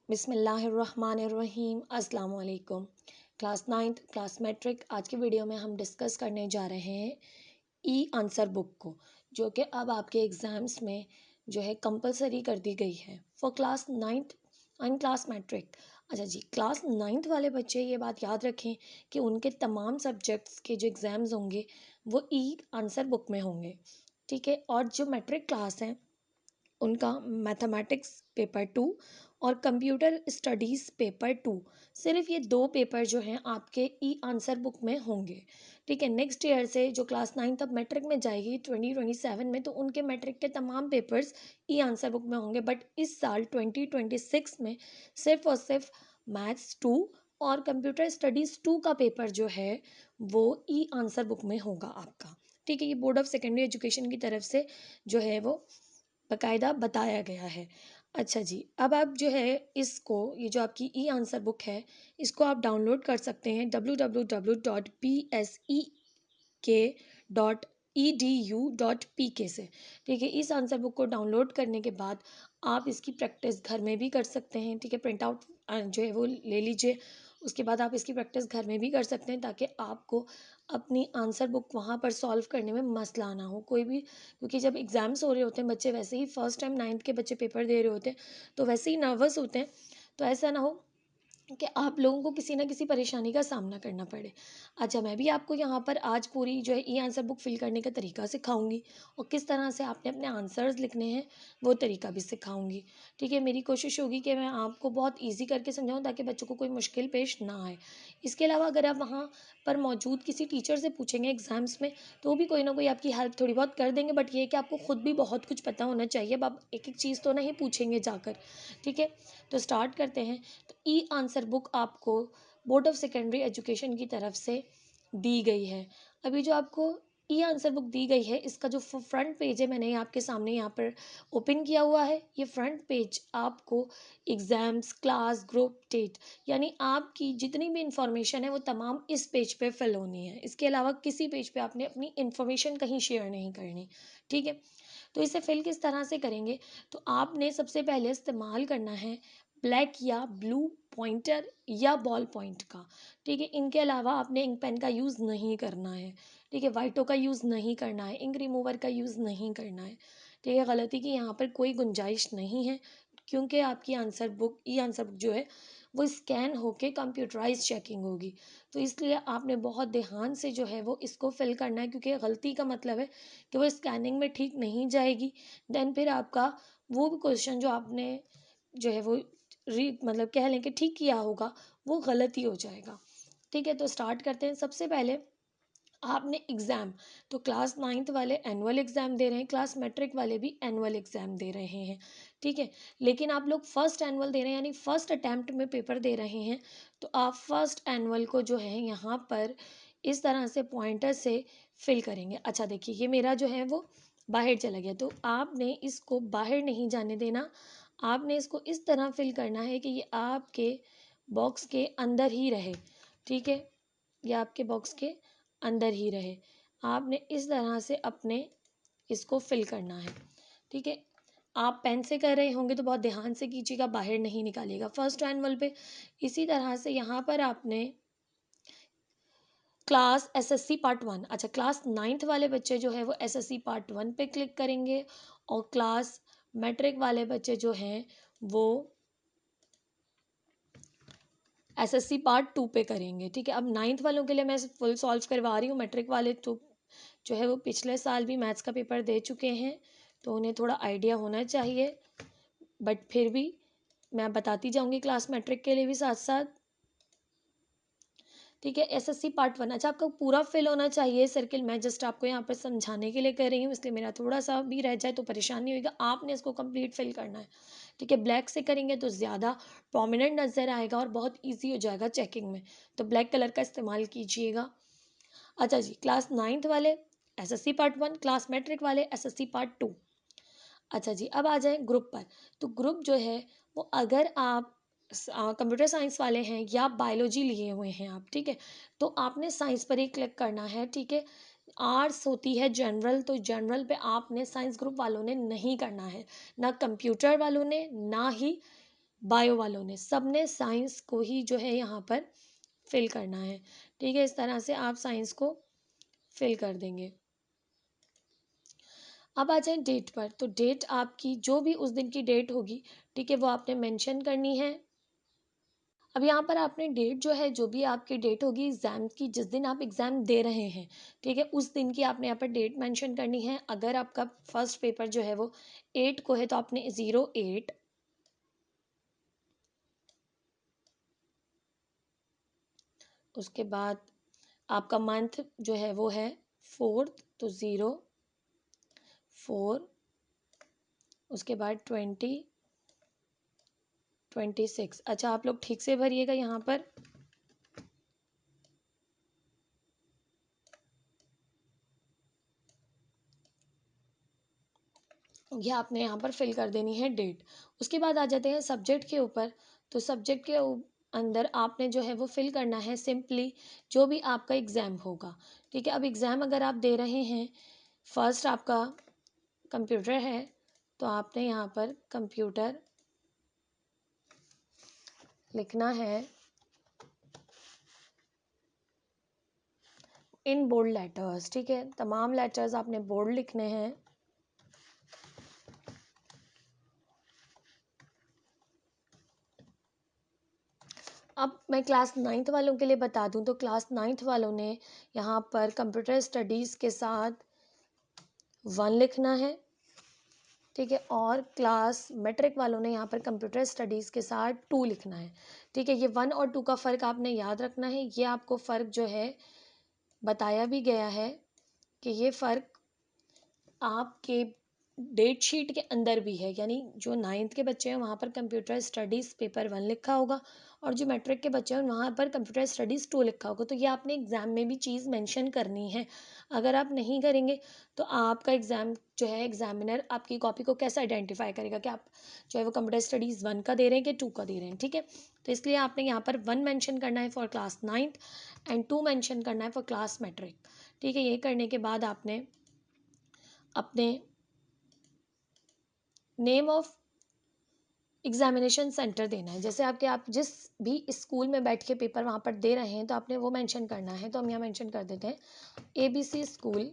बिस्मिल्लाहिर्रहमानिर्रहीम अस्सलाम वालेकुम। क्लास नाइन्थ क्लास मैट्रिक आज की वीडियो में हम डिस्कस करने जा रहे हैं ई आंसर बुक को, जो कि अब आपके एग्ज़ाम्स में जो है कंपलसरी कर दी गई है for class ninth and class matric. अच्छा जी, क्लास नाइन्थ वाले बच्चे ये बात याद रखें कि उनके तमाम सब्जेक्ट्स के जो एग्ज़ाम्स होंगे वो ई आंसर बुक में होंगे, ठीक है। और जो मैट्रिक क्लास हैं उनका मैथमेटिक्स पेपर 2 और कंप्यूटर स्टडीज़ पेपर 2, सिर्फ ये दो पेपर जो हैं आपके ई आंसर बुक में होंगे, ठीक है। नेक्स्ट ईयर से जो क्लास नाइन्थ अब मैट्रिक में जाएगी 2027 में, तो उनके मैट्रिक के तमाम पेपर्स ई आंसर बुक में होंगे। बट इस साल 2026 में सिर्फ और सिर्फ मैथ्स 2 और कंप्यूटर स्टडीज़ 2 का पेपर जो है वो ई आंसर बुक में होगा आपका, ठीक है। ये बोर्ड ऑफ सेकेंडरी एजुकेशन की तरफ से जो है वो बाकायदा बताया गया है। अच्छा जी, अब आप जो है इसको, ये जो आपकी ई आंसर बुक है, इसको आप डाउनलोड कर सकते हैं www.psek.edu.pk से, ठीक है। इस आंसर बुक को डाउनलोड करने के बाद आप इसकी प्रैक्टिस घर में भी कर सकते हैं, ठीक है। प्रिंट आउट जो है वो ले लीजिए, उसके बाद आप इसकी प्रैक्टिस घर में भी कर सकते हैं ताकि आपको अपनी आंसर बुक वहाँ पर सॉल्व करने में मसला ना हो कोई भी, क्योंकि जब एग्ज़ाम्स हो रहे होते हैं बच्चे वैसे ही फर्स्ट टाइम नाइन्थ के बच्चे पेपर दे रहे होते हैं तो वैसे ही नर्वस होते हैं, तो ऐसा ना हो कि आप लोगों को किसी ना किसी परेशानी का सामना करना पड़े। अच्छा, मैं भी आपको यहाँ पर आज पूरी जो है ई आंसर बुक फिल करने का तरीका सिखाऊंगी और किस तरह से आपने अपने आंसर्स लिखने हैं वो तरीका भी सिखाऊंगी, ठीक है। मेरी कोशिश होगी कि मैं आपको बहुत इजी करके समझाऊं ताकि बच्चों को कोई मुश्किल पेश ना आए। इसके अलावा अगर आप वहाँ पर मौजूद किसी टीचर से पूछेंगे एग्ज़ाम्स में तो भी कोई ना कोई आपकी हेल्प थोड़ी बहुत कर देंगे, बट ये है कि आपको ख़ुद भी बहुत कुछ पता होना चाहिए। अब आप एक एक चीज़ तो नहीं पूछेंगे जाकर, ठीक है। तो स्टार्ट करते हैं। तो ई आंसर बुक आपको बोर्ड ऑफ सेकेंडरी एजुकेशन की तरफ से दी गई है। अभी जो आपको ई आंसर बुक दी गई है, इसका जो फ्रंट पेज है मैंने आपके सामने यहाँ पर ओपन किया हुआ है। ये फ्रंट पेज आपको एग्ज़ाम्स, क्लास, ग्रुप, डेट, यानी आपकी जितनी भी इंफॉर्मेशन है वो तमाम इस पेज पे फिल होनी है। इसके अलावा किसी पेज पे आपने अपनी इंफॉर्मेशन कहीं शेयर नहीं करनी, ठीक है। तो इसे फिल किस तरह से करेंगे, तो आपने सबसे पहले इस्तेमाल करना है ब्लैक या ब्लू पॉइंटर या बॉल पॉइंट का, ठीक है। इनके अलावा आपने इंक पेन का यूज़ नहीं करना है, ठीक है। वाइटो का यूज़ नहीं करना है, इंक रिमूवर का यूज़ नहीं करना है, ठीक है। गलती की यहाँ पर कोई गुंजाइश नहीं है, क्योंकि आपकी आंसर बुक ई आंसर बुक जो है वो स्कैन होके कंप्यूटराइज चेकिंग होगी, तो इसलिए आपने बहुत ध्यान से जो है वो इसको फिल करना है, क्योंकि गलती का मतलब है कि वो स्कैनिंग में ठीक नहीं जाएगी। देन फिर आपका वो भी क्वेश्चन जो आपने जो है वो मतलब कह लें कि ठीक किया होगा वो गलत ही हो जाएगा, ठीक है। तो स्टार्ट करते हैं। सबसे पहले आपने एग्ज़ाम, तो क्लास नाइन्थ वाले एनुअल एग्ज़ाम दे रहे हैं, क्लास मैट्रिक वाले भी एनुअल एग्ज़ाम दे रहे हैं, ठीक है। लेकिन आप लोग फर्स्ट एनुअल दे रहे हैं यानी फर्स्ट अटैम्प्ट में पेपर दे रहे हैं, तो आप फर्स्ट एनुअल को जो है यहाँ पर इस तरह से पॉइंटर से फिल करेंगे। अच्छा देखिए, ये मेरा जो है वो बाहर चला गया, तो आपने इसको बाहर नहीं जाने देना। आपने इसको इस तरह फिल करना है कि ये आपके बॉक्स के अंदर ही रहे, ठीक है। ये आपके बॉक्स के अंदर ही रहे। आपने इस तरह से अपने इसको फिल करना है, ठीक है। आप पेन से कर रहे होंगे तो बहुत ध्यान से कीजिएगा, बाहर नहीं निकालिएगा फर्स्ट एनुअल पे। इसी तरह से यहाँ पर आपने क्लास एसएससी पार्ट 1, अच्छा क्लास नाइन्थ वाले बच्चे जो है वो एसएससी पार्ट 1 पे क्लिक करेंगे और क्लास मैट्रिक वाले बच्चे जो हैं वो एसएससी पार्ट 2 पे करेंगे, ठीक है। अब नाइन्थ वालों के लिए मैं फुल सॉल्व करवा रही हूँ। मैट्रिक वाले तो जो है वो पिछले साल भी मैथ्स का पेपर दे चुके हैं, तो उन्हें थोड़ा आइडिया होना चाहिए, बट फिर भी मैं बताती जाऊँगी क्लास मैट्रिक के लिए भी साथ साथ, ठीक है। एसएससी पार्ट 1, अच्छा आपका पूरा फिल होना चाहिए सर्किल। मैं जस्ट आपको यहाँ पर समझाने के लिए कर रही हूँ, इसलिए मेरा थोड़ा सा भी रह जाए तो परेशानी होगी। आपने इसको कंप्लीट फिल करना है, ठीक है। ब्लैक से करेंगे तो ज़्यादा प्रोमिनेंट नज़र आएगा और बहुत ईजी हो जाएगा चेकिंग में, तो ब्लैक कलर का इस्तेमाल कीजिएगा। अच्छा जी, क्लास नाइन्थ वाले एसएससी पार्ट 1, क्लास मैट्रिक वाले एसएससी पार्ट 2। अच्छा जी, अब आ जाएं ग्रुप पर। तो ग्रुप जो है वो अगर आप कंप्यूटर साइंस वाले हैं या बायोलॉजी लिए हुए हैं आप, ठीक है, तो आपने साइंस पर ही क्लिक करना है, ठीक है। आर्ट्स होती है जनरल, तो जनरल पे आपने साइंस ग्रुप वालों ने नहीं करना है, ना कंप्यूटर वालों ने ना ही बायो वालों ने, सब ने साइंस को ही जो है यहाँ पर फिल करना है। ठीक है, इस तरह से आप साइंस को फिल कर देंगे। अब आ जाए डेट पर, तो डेट आपकी जो भी उस दिन की डेट होगी, ठीक है, वो आपने मेंशन करनी है। अब यहाँ पर आपने डेट जो है, जो भी आपकी डेट होगी एग्ज़ाम की, जिस दिन आप एग्ज़ाम दे रहे हैं, ठीक है, उस दिन की आपने यहाँ पर डेट मेंशन करनी है। अगर आपका फर्स्ट पेपर जो है वो 8 को है, तो आपने 08, उसके बाद आपका मंथ जो है वो है 4th, तो 04, उसके बाद 26। अच्छा, आप लोग ठीक से भरिएगा यहाँ पर। ये आपने यहाँ पर फिल कर देनी है डेट। उसके बाद आ जाते हैं सब्जेक्ट के ऊपर। तो सब्जेक्ट के अंदर आपने जो है वो फिल करना है सिंपली जो भी आपका एग्ज़ाम होगा। ठीक है, अब एग्ज़ाम अगर आप दे रहे हैं, फर्स्ट आपका कंप्यूटर है, तो आपने यहाँ पर कंप्यूटर लिखना है इन बोल्ड लेटर्स। ठीक है, तमाम लेटर्स आपने बोल्ड लिखने हैं। अब मैं क्लास 9th वालों के लिए बता दूं, तो क्लास 9th वालों ने यहाँ पर कंप्यूटर स्टडीज़ के साथ 1 लिखना है। ठीक है, और क्लास मैट्रिक वालों ने यहाँ पर कंप्यूटर स्टडीज़ के साथ 2 लिखना है। ठीक है, ये 1 और 2 का फ़र्क आपने याद रखना है। ये आपको फ़र्क जो है बताया भी गया है कि ये फ़र्क आपके डेट शीट के अंदर भी है, यानी जो 9th के बच्चे हैं वहाँ पर कंप्यूटर स्टडीज़ पेपर 1 लिखा होगा, और जो मैट्रिक के बच्चे हैं वहाँ पर कंप्यूटर स्टडीज़ 2 लिखा होगा। तो ये आपने एग्ज़ाम में भी चीज़ मेंशन करनी है। अगर आप नहीं करेंगे तो आपका एग्ज़ाम जो है, एग्जामिनर आपकी कॉपी को कैसे आइडेंटिफाई करेगा कि आप जो है वो कंप्यूटर स्टडीज़ 1 का दे रहे हैं कि 2 का दे रहे हैं। ठीक है, तो इसलिए आपने यहाँ पर 1 मेंशन करना है for class 9th and 2 mention करना है फॉर क्लास मैट्रिक। ठीक है, ये करने के बाद आपने अपने नेम ऑफ एग्जामिनेशन सेंटर देना है। जैसे आप जिस भी स्कूल में बैठ के पेपर वहाँ पर दे रहे हैं, तो आपने वो मेंशन करना है। तो हम यहाँ मेंशन कर देते हैं ABC स्कूल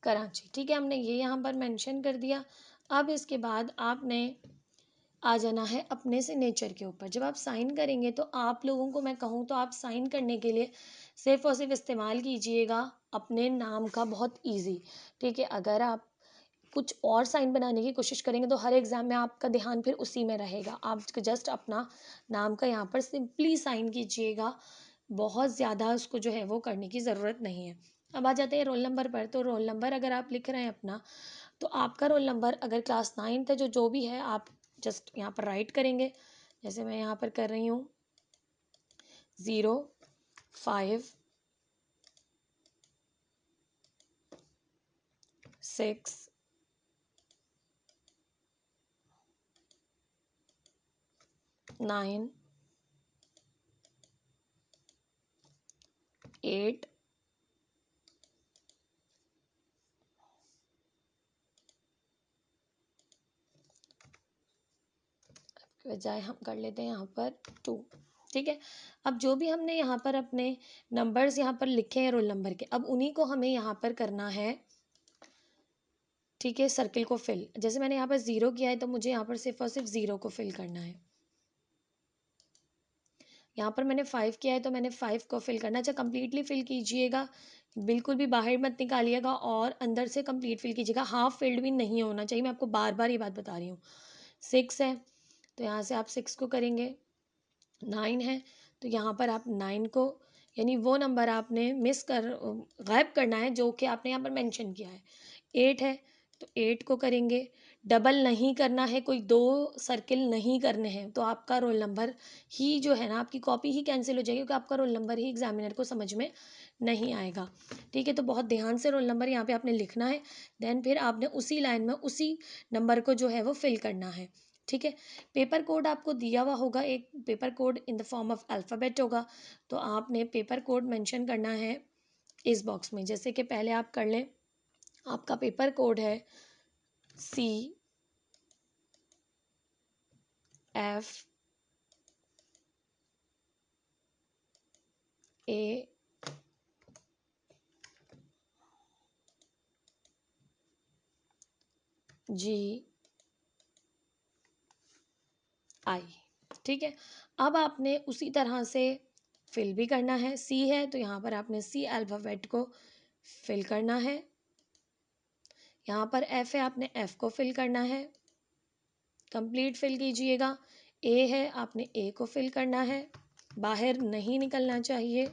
कराची। ठीक है, हमने ये यहाँ पर मेंशन कर दिया। अब इसके बाद आपने आ जाना है अपने सिग्नेचर के ऊपर। जब आप साइन करेंगे, तो आप लोगों को मैं कहूँ तो आप साइन करने के लिए सिर्फ़ और सिर्फ इस्तेमाल कीजिएगा अपने नाम का, बहुत ईजी। ठीक है, अगर आप कुछ और साइन बनाने की कोशिश करेंगे तो हर एग्ज़ाम में आपका ध्यान फिर उसी में रहेगा। आप जस्ट अपना नाम का यहाँ पर सिंपली साइन कीजिएगा, बहुत ज़्यादा उसको जो है वो करने की ज़रूरत नहीं है। अब आ जाते हैं रोल नंबर पर। तो रोल नंबर अगर आप लिख रहे हैं अपना, तो आपका रोल नंबर अगर क्लास 9th है, जो भी है, आप जस्ट यहाँ पर राइट करेंगे। जैसे मैं यहाँ पर कर रही हूँ 05, 6, 9, 8 के बजाय हम कर लेते हैं यहाँ पर 2। ठीक है, अब जो भी हमने यहाँ पर अपने नंबर्स यहाँ पर लिखे हैं रोल नंबर के, अब उन्हीं को हमें यहाँ पर करना है। ठीक है, सर्किल को फिल। जैसे मैंने यहाँ पर 0 किया है, तो मुझे यहाँ पर सिर्फ और सिर्फ 0 को फिल करना है। यहाँ पर मैंने 5 किया है, तो मैंने 5 को फिल करना। अच्छा, कंप्लीटली फिल कीजिएगा, बिल्कुल भी बाहर मत निकालिएगा, और अंदर से कंप्लीट फिल कीजिएगा। हाफ फिल्ड भी नहीं होना चाहिए, मैं आपको बार बार ये बात बता रही हूँ। 6 है, तो यहाँ से आप 6 को करेंगे। 9 है, तो यहाँ पर आप 9 को, यानी वो नंबर आपने गायब करना है जो कि आपने यहाँ पर मेंशन किया है। 8 है, तो 8 को करेंगे। डबल नहीं करना है, कोई 2 सर्किल नहीं करने हैं, तो आपका रोल नंबर ही जो है ना, आपकी कॉपी ही कैंसिल हो जाएगी, क्योंकि आपका रोल नंबर ही एग्जामिनर को समझ में नहीं आएगा। ठीक है, तो बहुत ध्यान से रोल नंबर यहाँ पे आपने लिखना है। देन फिर आपने उसी लाइन में उसी नंबर को जो है वो फिल करना है। ठीक है, पेपर कोड आपको दिया हुआ होगा, एक paper code in the form of alphabet होगा, तो आपने पेपर कोड मेंशन करना है इस बॉक्स में। जैसे कि पहले आप कर लें, आपका पेपर कोड है CFAG। ठीक है, अब आपने उसी तरह से फिल भी करना है। C है तो यहाँ पर आपने C अल्फ़ाबेट को फिल करना है। यहाँ पर F है, आपने F को फिल करना है, कंप्लीट फिल कीजिएगा। A है, आपने A को फिल करना है, बाहर नहीं निकलना चाहिए।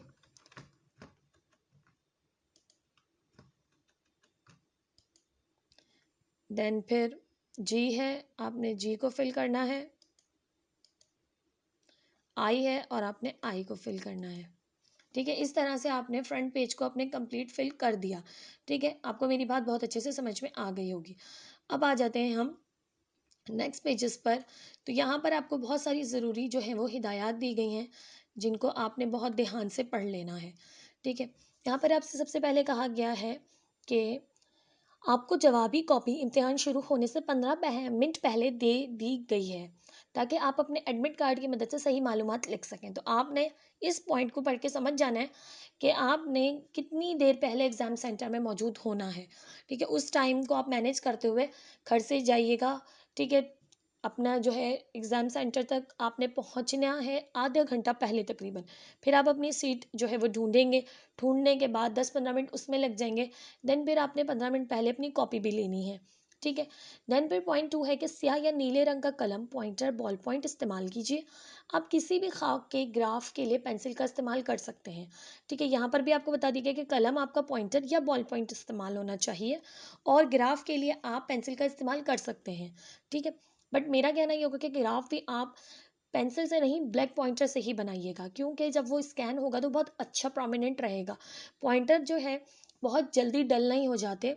देन फिर G है, आपने G को फिल करना है। I है और आपने I को फिल करना है। ठीक है, इस तरह से आपने फ्रंट पेज को अपने कंप्लीट फिल कर दिया। ठीक है, आपको मेरी बात बहुत अच्छे से समझ में आ गई होगी। अब आ जाते हैं हम नेक्स्ट पेजेस पर। तो यहाँ पर आपको बहुत सारी ज़रूरी जो है वो हिदायत दी गई हैं, जिनको आपने बहुत ध्यान से पढ़ लेना है। ठीक है, यहाँ पर आपसे सबसे पहले कहा गया है कि आपको जवाबी कॉपी इम्तिहान शुरू होने से 15 मिनट पहले दे दी गई है, ताकि आप अपने एडमिट कार्ड की मदद से सही मालूमात लिख सकें। तो आपने इस पॉइंट को पढ़ के समझ जाना है कि आपने कितनी देर पहले एग्ज़ाम सेंटर में मौजूद होना है। ठीक है, उस टाइम को आप मैनेज करते हुए घर से जाइएगा। ठीक है, अपना जो है एग्ज़ाम सेंटर तक आपने पहुंचना है आधा घंटा पहले तकरीबन। फिर आप अपनी सीट जो है वो ढूंढेंगे, ढूंढने के बाद 10-15 मिनट उसमें लग जाएंगे। देन फिर आपने 15 मिनट पहले अपनी कॉपी भी लेनी है। ठीक है, देन फिर पॉइंट 2 है कि स्याह या नीले रंग का कलम, पॉइंटर, बॉल पॉइंट इस्तेमाल कीजिए। आप किसी भी खाक के ग्राफ के लिए पेंसिल का इस्तेमाल कर सकते हैं। ठीक है, यहाँ पर भी आपको बता दी गई कि कलम आपका पॉइंटर या बॉल पॉइंट इस्तेमाल होना चाहिए, और ग्राफ के लिए आप पेंसिल का इस्तेमाल कर सकते हैं। ठीक है, बट मेरा कहना ये होगा कि ग्राफ भी आप पेंसिल से नहीं, ब्लैक पॉइंटर से ही बनाइएगा, क्योंकि जब वो स्कैन होगा तो बहुत अच्छा प्रोमिनेंट रहेगा। पॉइंटर जो है बहुत जल्दी डल नहीं हो जाते,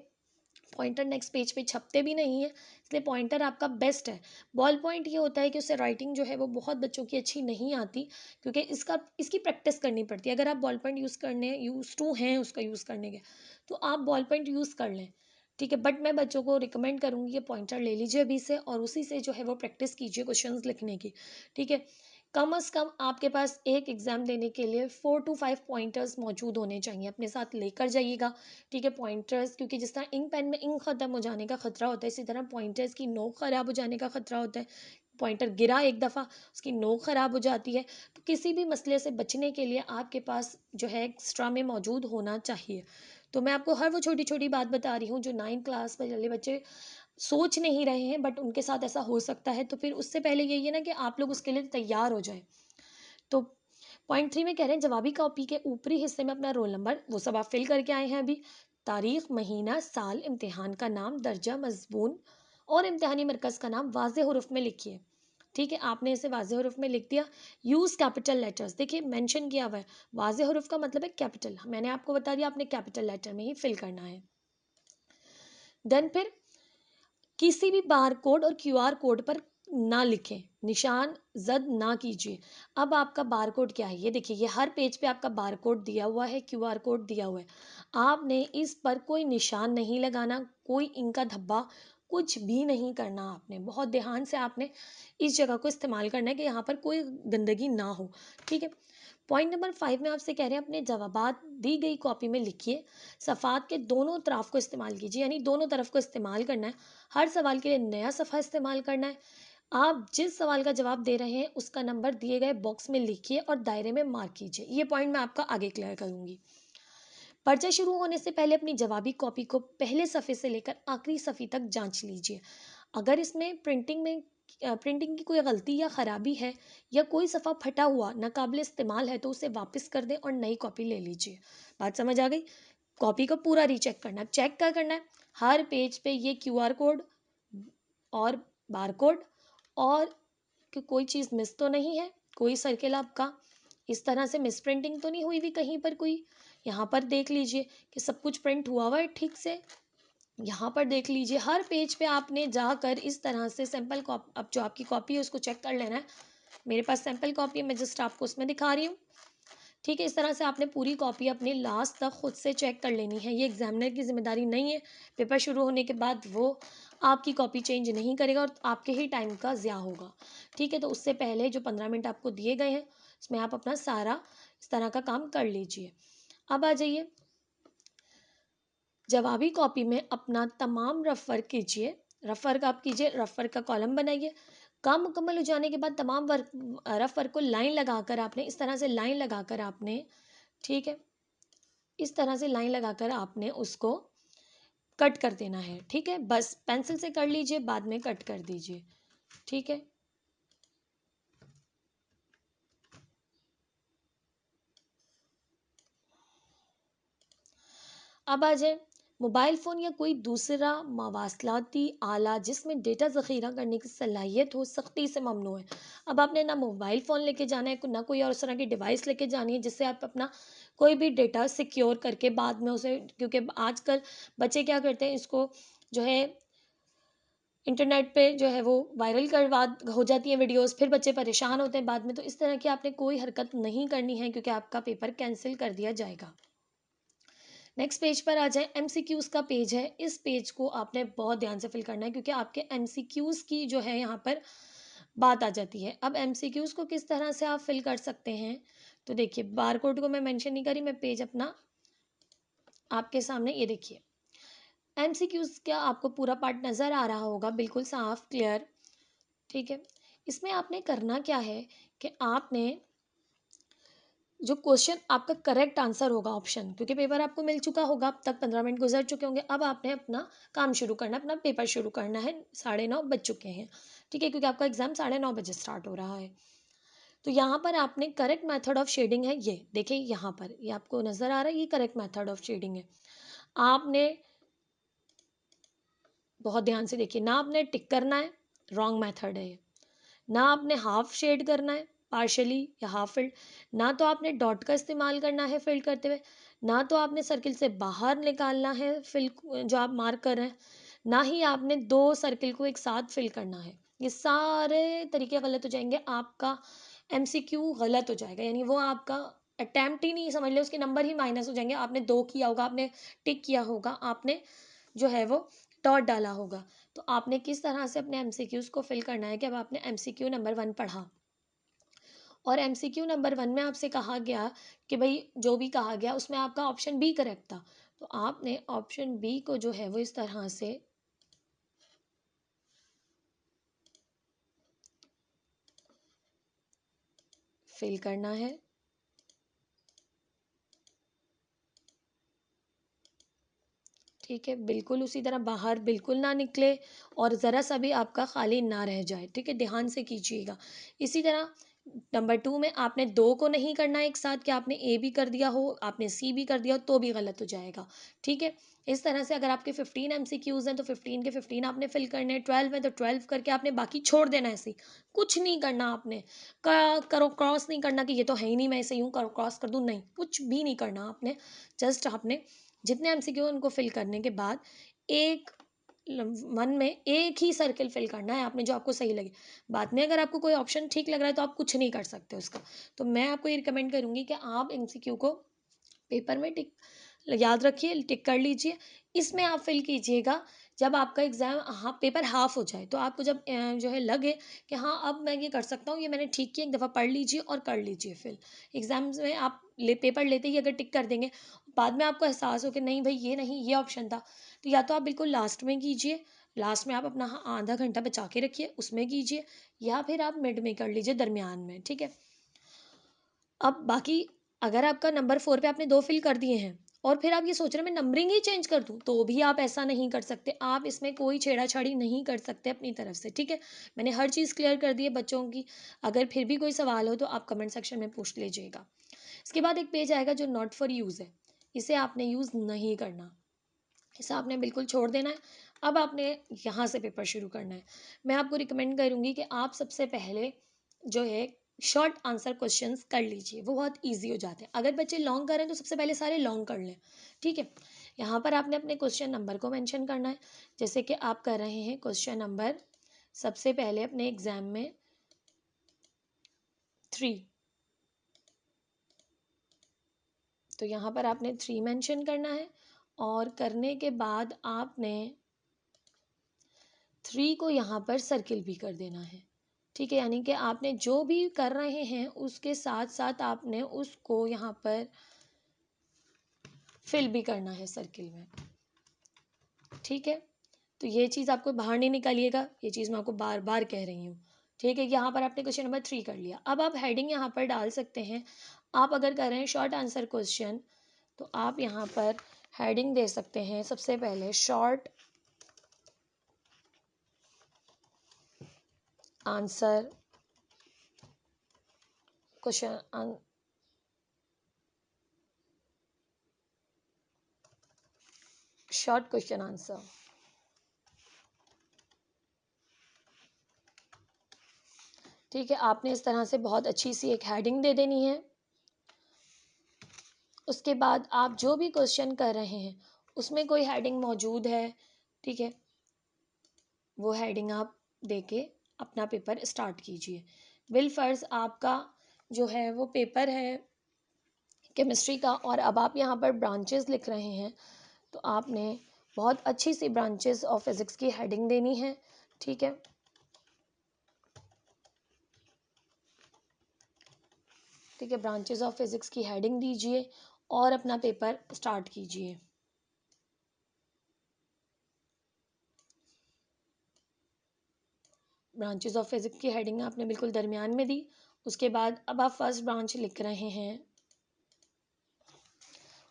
पॉइंटर नेक्स्ट पेज पे छपते भी नहीं है, इसलिए पॉइंटर आपका बेस्ट है। बॉल पॉइंट ये होता है कि उससे राइटिंग जो है वो बहुत बच्चों की अच्छी नहीं आती, क्योंकि इसकी प्रैक्टिस करनी पड़ती है। अगर आप बॉल पॉइंट यूज़ टू हैं उसका यूज़ करने के, तो आप बॉल पॉइंट यूज़ कर लें। ठीक है, बट मैं बच्चों को रिकमेंड करूँगी कि पॉइंटर ले लीजिए अभी से, और उसी से जो है वो प्रैक्टिस कीजिए क्वेश्चंस लिखने की। ठीक है, कम से कम आपके पास एक एग्ज़ाम देने के लिए 4 to 5 पॉइंटर्स मौजूद होने चाहिए, अपने साथ लेकर जाइएगा। ठीक है, पॉइंटर्स, क्योंकि जिस तरह इंक पेन में इंक ख़त्म हो जाने का ख़तरा होता है, इसी तरह पॉइंटर्स की नोक ख़राब हो जाने का ख़तरा होता है। पॉइंटर गिरा एक दफ़ा, उसकी नोक ख़राब हो जाती है। तो किसी भी मसले से बचने के लिए आपके पास जो है एक्स्ट्रा में मौजूद होना चाहिए। तो मैं आपको हर वो छोटी छोटी बात बता रही हूँ जो 9 क्लास वाले बच्चे सोच नहीं रहे हैं, बट उनके साथ ऐसा हो सकता है। तो फिर उससे पहले यही है ना कि आप लोग उसके लिए तैयार हो जाएं। तो पॉइंट 3 में कह रहे हैं जवाबी कॉपी के ऊपरी हिस्से में अपना रोल नंबर, वो सब आप फिल करके आए हैं अभी, तारीख, महीना, साल, इम्तिहान का नाम, दर्जा, मजमून और इम्तिहानी मरकज़ का नाम वाज़े हुरूफ में लिखिए। ठीक है, आपने इसे वाज़े हुरूफ में लिख दिया। यूज़ कैपिटल लेटर्स, देखिए मेंशन किया हुआ है, वाज़े हुरूफ का मतलब है कैपिटल, मैंने आपको बता दिया आपने कैपिटल लेटर में ही फिल करना है। देन फिर किसी भी बार कोड और क्यूआर कोड पर ना लिखें, निशान जद ना कीजिए। अब आपका बार कोड क्या है, ये देखिए, ये हर पेज पे आपका बार कोड दिया हुआ है, क्यूआर कोड दिया हुआ है। आपने इस पर कोई निशान नहीं लगाना, कोई इनका धब्बा कुछ भी नहीं करना। आपने बहुत ध्यान से आपने इस जगह को इस्तेमाल करना है कि यहाँ पर कोई गंदगी ना हो। ठीक है, पॉइंट नंबर 5 में आपसे कह रहे हैं अपने जवाबात दी गई कॉपी में लिखिए, सफ़ात के दोनों तरफ को इस्तेमाल कीजिए, यानी दोनों तरफ को इस्तेमाल करना है। हर सवाल के लिए नया सफ़ा इस्तेमाल करना है। आप जिस सवाल का जवाब दे रहे हैं उसका नंबर दिए गए बॉक्स में लिखिए और दायरे में मार्क कीजिए। ये पॉइंट मैं आपका आगे क्लियर करूंगी। पर्चा शुरू होने से पहले अपनी जवाबी कॉपी को पहले सफ़े से लेकर आखिरी सफ़े तक जांच लीजिए। अगर इसमें प्रिंटिंग की कोई गलती या ख़राबी है, या कोई सफ़ा फटा हुआ नाकाबिल इस्तेमाल है, तो उसे वापस कर दें और नई कॉपी ले लीजिए। बात समझ आ गई? कॉपी को पूरा रीचेक करना है। चेक क्या करना है, हर पेज पे ये क्यूआर कोड और बार कोड, और कि कोई चीज़ मिस तो नहीं है, कोई सर्किल आपका इस तरह से मिस प्रिंटिंग तो नहीं हुई भी कहीं पर कोई। यहाँ पर देख लीजिए कि सब कुछ प्रिंट हुआ हुआ है ठीक से। यहाँ पर देख लीजिए, हर पेज पे आपने जाकर इस तरह से सैम्पल कॉपी, अब जो आपकी कॉपी है उसको चेक कर लेना है। मेरे पास सैम्पल कॉपी है, मैं जस्ट आपको उसमें दिखा रही हूँ। ठीक है। इस तरह से आपने पूरी कॉपी अपनी लास्ट तक खुद से चेक कर लेनी है। ये एग्जामिनर की जिम्मेदारी नहीं है, पेपर शुरू होने के बाद वो आपकी कॉपी चेंज नहीं करेगा और आपके ही टाइम का ज़्या होगा। ठीक है, तो उससे पहले जो 15 मिनट आपको दिए गए हैं उसमें आप अपना सारा इस तरह का काम कर लीजिए। अब आ जाइए, जवाबी कॉपी में अपना तमाम रफ वर्क कीजिए। रफ वर्क आप कीजिए, रफ वर्क का कॉलम बनाइए। काम मुकम्मल हो जाने के बाद तमाम रफ वर्क को लाइन लगाकर आपने इस तरह से लाइन लगाकर आपने, ठीक है, इस तरह से लाइन लगाकर आपने उसको कट कर देना है। ठीक है, बस पेंसिल से कर लीजिए, बाद में कट कर दीजिए। ठीक है, अब आ जाए, मोबाइल फ़ोन या कोई दूसरा मवासलाती आला जिसमें डेटा ज़ख़ीरा करने की सलाहियत हो सख्ती से ममनू है। अब आपने ना मोबाइल फ़ोन लेके जाना है, ना कोई और उस तरह की डिवाइस लेके जानी है जिससे आप अपना कोई भी डेटा सिक्योर करके बाद में उसे, क्योंकि आजकल बच्चे क्या करते हैं, इसको जो है इंटरनेट पे जो है वो वायरल करवा हो जाती हैं वीडियोस, फिर बच्चे परेशान होते हैं बाद में। तो इस तरह की आपने कोई हरकत नहीं करनी है क्योंकि आपका पेपर कैंसिल कर दिया जाएगा। नेक्स्ट पेज पर आ जाए, एमसीक्यूज़ का पेज है। इस पेज को आपने बहुत ध्यान से फिल करना है क्योंकि आपके एमसीक्यूज़ की जो है यहाँ पर बात आ जाती है। अब एमसीक्यूज़ को किस तरह से आप फिल कर सकते हैं, तो देखिए बार कोड को मैं मेंशन नहीं करी, मैं पेज अपना आपके सामने, ये देखिए एमसीक्यूज़ का आपको पूरा पार्ट नज़र आ रहा होगा, बिल्कुल साफ क्लियर। ठीक है, इसमें आपने करना क्या है कि आपने जो क्वेश्चन आपका करेक्ट आंसर होगा ऑप्शन, क्योंकि पेपर आपको मिल चुका होगा, अब तक 15 मिनट गुजर चुके होंगे, अब आपने अपना काम शुरू करना है, अपना पेपर शुरू करना है। 9:30 बज चुके हैं। ठीक है, क्योंकि आपका एग्जाम 9:30 बजे स्टार्ट हो रहा है। तो यहाँ पर आपने करेक्ट मेथड ऑफ शेडिंग है, ये देखिए यहाँ पर ये आपको नजर आ रहा है, ये करेक्ट मेथड ऑफ शेडिंग है। आपने बहुत ध्यान से देखिए, ना आपने टिक करना है, रॉन्ग मेथड है ये। ना आपने हाफ शेड करना है, पार्शली या हाफ फिल्ड। ना तो आपने डॉट का इस्तेमाल करना है फिल करते हुए, ना तो आपने सर्किल से बाहर निकालना है फिल जो आप मार्क कर रहे हैं, ना ही आपने दो सर्किल को एक साथ फिल करना है। ये सारे तरीके गलत हो जाएंगे, आपका एमसीक्यू गलत हो जाएगा, यानी वो आपका अटैम्प्ट ही नहीं समझ ले, उसके नंबर ही माइनस हो जाएंगे। आपने 2 किया होगा, आपने टिक किया होगा, आपने जो है वो डॉट डाला होगा। तो आपने किस तरह से अपने एमसीक्यूज़ को फिल करना है कि अब आपने एमसीक्यू नंबर 1 पढ़ा और एमसीक्यू नंबर 1 में आपसे कहा गया कि भाई जो भी कहा गया उसमें आपका ऑप्शन बी करेक्ट था, तो आपने ऑप्शन बी को जो है वो इस तरह से फिल करना है। ठीक है, बिल्कुल उसी तरह बाहर बिल्कुल ना निकले और ज़रा सा भी आपका खाली ना रह जाए। ठीक है, ध्यान से कीजिएगा। इसी तरह नंबर 2 में आपने 2 को नहीं करना एक साथ कि आपने ए भी कर दिया हो, आपने सी भी कर दिया हो, तो भी गलत हो जाएगा। ठीक है, इस तरह से अगर आपके 15 एमसीक्यूज़ हैं तो 15 के 15 आपने फिल करने हैं, 12 है तो 12 करके आपने बाकी छोड़ देना है ऐसे ही। कुछ नहीं करना आपने, करो क्रॉस नहीं करना कि ये तो है ही नहीं, मैं ऐसे ही हूँ, करो क्रॉस कर दूँ, नहीं, कुछ भी नहीं करना आपने। जस्ट आपने जितने एमसीक्यू उनको फिल करने के बाद एक मन में एक ही सर्किल फिल करना है आपने जो आपको सही लगे। बाद में अगर आपको कोई ऑप्शन ठीक लग रहा है तो आप कुछ नहीं कर सकते उसका। तो मैं आपको ये रिकमेंड करूंगी कि आप एमसीक्यू को पेपर में टिक याद रखिए, टिक कर लीजिए। इसमें आप फिल कीजिएगा जब आपका एग्ज़ाम हाँ पेपर हाफ हो जाए, तो आपको जब जो है लगे कि हाँ अब मैं ये कर सकता हूँ, ये मैंने ठीक किया, एक दफ़ा पढ़ लीजिए और कर लीजिए फिल। एग्ज़ाम्स में आप पेपर लेते ही अगर टिक कर देंगे, बाद में आपको एहसास हो कि नहीं भाई ये नहीं, ये ऑप्शन था, तो या तो आप बिल्कुल लास्ट में कीजिए, लास्ट में आप अपना आधा घंटा बचा के रखिए उसमें कीजिए, या फिर आप मिड में कर लीजिए दरमियान में। ठीक है, अब बाकी अगर आपका नंबर 4 पे आपने 2 फिल कर दिए हैं और फिर आप ये सोच रहे हैं मैं नंबरिंग ही चेंज कर दूं, तो भी आप ऐसा नहीं कर सकते। आप इसमें कोई छेड़ाछाड़ी नहीं कर सकते अपनी तरफ से। ठीक है, मैंने हर चीज़ क्लियर कर दी है बच्चों की। अगर फिर भी कोई सवाल हो तो आप कमेंट सेक्शन में पूछ लीजिएगा। इसके बाद एक पेज आएगा जो नॉट फॉर यूज़ है, इसे आपने यूज़ नहीं करना, इसे आपने बिल्कुल छोड़ देना है। अब आपने यहाँ से पेपर शुरू करना है। मैं आपको रिकमेंड करूँगी कि आप सबसे पहले जो है शॉर्ट आंसर क्वेश्चंस कर लीजिए, वो बहुत इजी हो जाते हैं। अगर बच्चे लॉन्ग करें तो सबसे पहले सारे लॉन्ग कर लें। ठीक है, यहाँ पर आपने अपने क्वेश्चन नंबर को मेंशन करना है, जैसे कि आप कर रहे हैं क्वेश्चन नंबर सबसे पहले अपने एग्जाम में 3। तो यहाँ पर आपने 3 मेंशन करना है और करने के बाद आपने 3 को यहाँ पर सर्किल भी कर देना है। ठीक है, यानी कि आपने जो भी कर रहे हैं उसके साथ साथ आपने उसको यहाँ पर फिल भी करना है सर्किल में। ठीक है, तो ये चीज़ आपको बाहर नहीं निकालिएगा, ये चीज़ मैं आपको बार बार कह रही हूँ। ठीक है, यहाँ पर आपने क्वेश्चन नंबर 3 कर लिया। अब आप हेडिंग यहाँ पर डाल सकते हैं। आप अगर कर रहे हैं शॉर्ट आंसर क्वेश्चन तो आप यहाँ पर हेडिंग दे सकते हैं। सबसे पहले short answer question, short question answer. ठीक है, आपने इस तरह से बहुत अच्छी सी एक हेडिंग दे देनी है। उसके बाद आप जो भी क्वेश्चन कर रहे हैं उसमें कोई हेडिंग मौजूद है, ठीक है, वो हेडिंग आप देके अपना पेपर स्टार्ट कीजिए। बिलफर्ज आपका जो है वो पेपर है केमिस्ट्री का और अब आप यहाँ पर ब्रांचेस लिख रहे हैं तो आपने बहुत अच्छी सी ब्रांचेस ऑफ फिज़िक्स की हेडिंग देनी है। ठीक है, ठीक है, ब्रांचेस ऑफ फिज़िक्स की हेडिंग दीजिए और अपना पेपर स्टार्ट कीजिए। ब्रांचेस ऑफ फिज़िक्स की हेडिंग आपने बिल्कुल दरमियान में दी। उसके बाद अब आप फर्स्ट ब्रांच लिख रहे हैं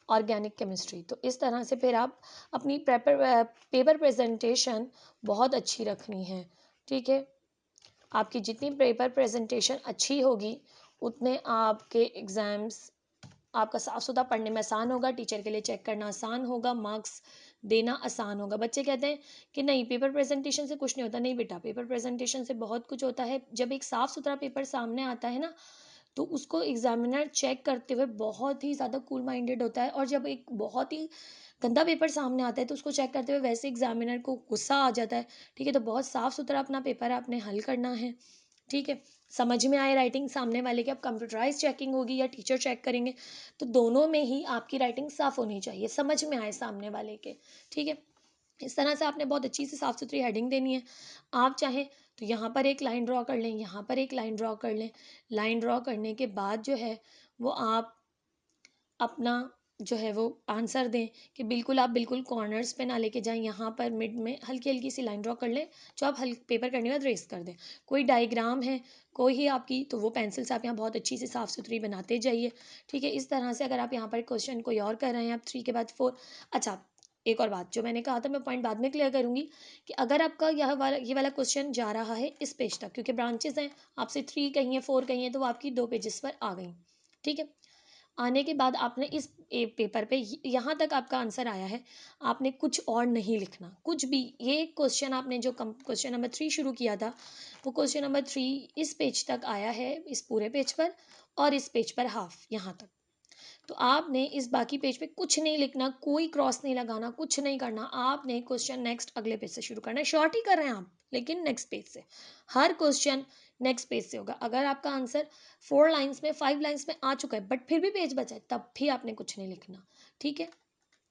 ऑर्गेनिक केमिस्ट्री। तो इस तरह से फिर आप अपनी पेपर प्रेजेंटेशन बहुत अच्छी रखनी है। ठीक है, आपकी जितनी पेपर प्रेजेंटेशन अच्छी होगी उतने आपके एग्ज़ाम्स, आपका साफ सुथरा पढ़ने में आसान होगा, टीचर के लिए चेक करना आसान होगा, मार्क्स देना आसान होगा। बच्चे कहते हैं कि नहीं पेपर प्रेजेंटेशन से कुछ नहीं होता। नहीं बेटा, पेपर प्रेजेंटेशन से बहुत कुछ होता है। जब एक साफ सुथरा पेपर सामने आता है ना तो उसको एग्जामिनर चेक करते हुए बहुत ही ज़्यादा कूल माइंडेड होता है। और जब एक बहुत ही गंदा पेपर सामने आता है तो उसको चेक करते हुए वैसे एग्जामिनर को गुस्सा आ जाता है। ठीक है, तो बहुत साफ़ सुथरा अपना पेपर आपने हल करना है। ठीक है, समझ में आए राइटिंग सामने वाले की। अब कंप्यूटराइज चेकिंग होगी या टीचर चेक करेंगे तो दोनों में ही आपकी राइटिंग साफ़ होनी चाहिए, समझ में आए सामने वाले के। ठीक है, इस तरह से आपने बहुत अच्छी सी साफ़ सुथरी हेडिंग देनी है। आप चाहें तो यहाँ पर एक लाइन ड्रॉ कर लें, यहाँ पर एक लाइन ड्रॉ कर लें। लाइन ड्रॉ करने के बाद जो है वो आप अपना जो है वो आंसर दें कि बिल्कुल आप बिल्कुल कॉर्नर्स पे ना लेके जाएं। यहाँ पर मिड में हल्की हल्की सी लाइन ड्रॉ कर लें जो आप पेपर करने के बाद रेस कर दें। कोई डायग्राम है कोई ही आपकी तो वो पेंसिल से आप यहाँ बहुत अच्छी सी साफ़ सुथरी बनाते जाइए। ठीक है, इस तरह से अगर आप यहाँ पर क्वेश्चन कोई और कर रहे हैं, आप 3 के बाद 4। अच्छा, एक और बात जो मैंने कहा था मैं पॉइंट बाद में क्लियर करूँगी कि अगर आपका ये वाला क्वेश्चन जा रहा है इस पेज तक, क्योंकि ब्रांचेस हैं, आपसे 3 कहीं है 4 कहीं है तो वो आपकी 2 पेजेस पर आ गई। ठीक है, आने के बाद आपने इस पेपर पे यहाँ तक आपका आंसर आया है, आपने कुछ और नहीं लिखना कुछ भी। ये क्वेश्चन आपने जो क्वेश्चन नंबर 3 शुरू किया था वो क्वेश्चन नंबर 3 इस पेज तक आया है, इस पूरे पेज पर और इस पेज पर हाफ यहाँ तक। तो आपने इस बाकी पेज पे कुछ नहीं लिखना, कोई क्रॉस नहीं लगाना, कुछ नहीं करना। आपने क्वेश्चन नेक्स्ट अगले पेज से शुरू करना है। शॉर्ट ही कर रहे हैं आप लेकिन नेक्स्ट पेज से, हर क्वेश्चन नेक्स्ट पेज से होगा। अगर आपका आंसर 4 लाइन्स में 5 लाइन्स में आ चुका है बट फिर भी पेज बचा है तब भी आपने कुछ नहीं लिखना। ठीक है,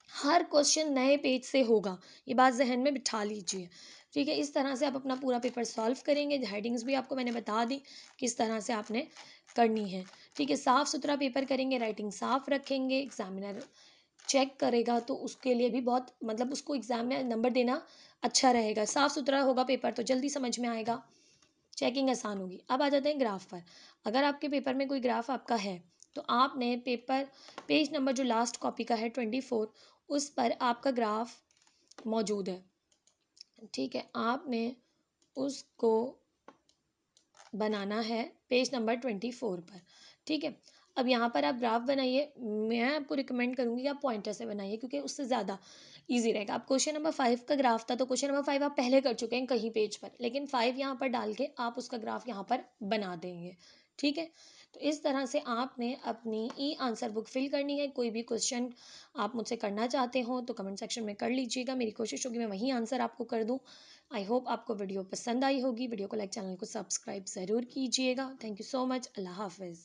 हर क्वेश्चन नए पेज से होगा, ये बात जहन में बिठा लीजिए। ठीक है, इस तरह से आप अपना पूरा पेपर सॉल्व करेंगे। हेडिंग्स भी आपको मैंने बता दी किस तरह से आपने करनी है। ठीक है, साफ़ सुथरा पेपर करेंगे, राइटिंग साफ़ रखेंगे, एग्जामिनर चेक करेगा तो उसके लिए भी बहुत मतलब उसको एग्ज़ाम में नंबर देना अच्छा रहेगा। साफ़ सुथरा होगा पेपर तो जल्दी समझ में आएगा, चेकिंग आसान होगी। अब आ जाते हैं ग्राफ पर। अगर आपके पेपर में कोई ग्राफ आपका है तो आपने पेपर पेज नंबर जो लास्ट कॉपी का है 24 उस पर आपका ग्राफ मौजूद है। ठीक है, आपने उसको बनाना है पेज नंबर 24 पर। ठीक है, अब यहाँ पर आप ग्राफ बनाइए। मैं आपको रिकमेंड करूँगी कि आप पॉइंटर से बनाइए क्योंकि उससे ज़्यादा इजी रहेगा। आप क्वेश्चन नंबर 5 का ग्राफ था तो क्वेश्चन नंबर 5 आप पहले कर चुके हैं कहीं पेज पर, लेकिन 5 यहाँ पर डाल के आप उसका ग्राफ यहाँ पर बना देंगे। ठीक है, तो इस तरह से आपने अपनी ई आंसर बुक फिल करनी है। कोई भी क्वेश्चन आप मुझसे करना चाहते हो तो कमेंट सेक्शन में कर लीजिएगा, मेरी कोशिश होगी मैं वही आंसर आपको कर दूँ। आई होप आपको वीडियो पसंद आई होगी। वीडियो को लाइक, चैनल को सब्सक्राइब ज़रूर कीजिएगा। Thank you so much. अल्लाह हाफिज़।